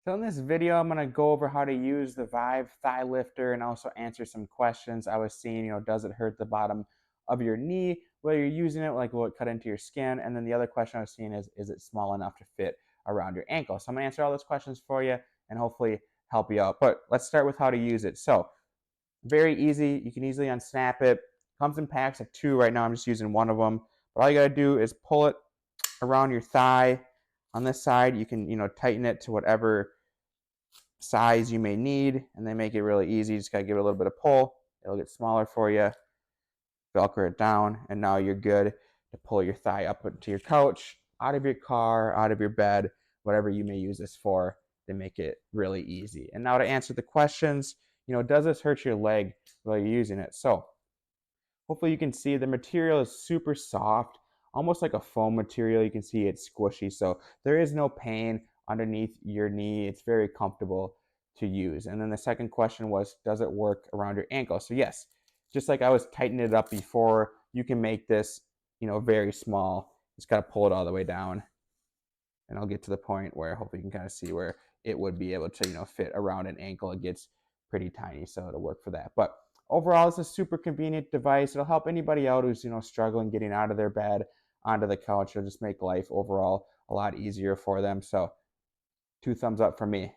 So in this video, I'm going to go over how to use the Vive Thigh Lifter and also answer some questions I was seeing. Does it hurt the bottom of your knee while you're using it? Like, will it cut into your skin? And then the other question I was seeing is it small enough to fit around your ankle? So I'm going to answer all those questions for you and hopefully help you out. But let's start with how to use it. So very easy. You can easily unsnap it. Comes in packs of 2 right now. I'm just using one of them. But all you got to do is pull it around your thigh. On this side, you can, tighten it to whatever size you may need, and they make it really easy. You just gotta give it a little bit of pull. It'll get smaller for you. Velcro it down, and now you're good to pull your thigh up into your couch, out of your car, out of your bed, whatever you may use this for. They make it really easy. And now to answer the questions, does this hurt your leg while you're using it? So hopefully you can see the material is super soft, almost like a foam material. You can see it's squishy, so there is no pain underneath your knee. It's very comfortable to use. And then the second question was, does it work around your ankle? So yes, just like I was tightening it up before, you can make this, very small. Just got to pull it all the way down. And I'll get to the point where hopefully you can kind of see where it would be able to, fit around an ankle. It gets pretty tiny, so it'll work for that. But overall, it's a super convenient device. It'll help anybody out who's, struggling getting out of their bed onto the couch. It'll just make life overall a lot easier for them. So 2 thumbs up for me.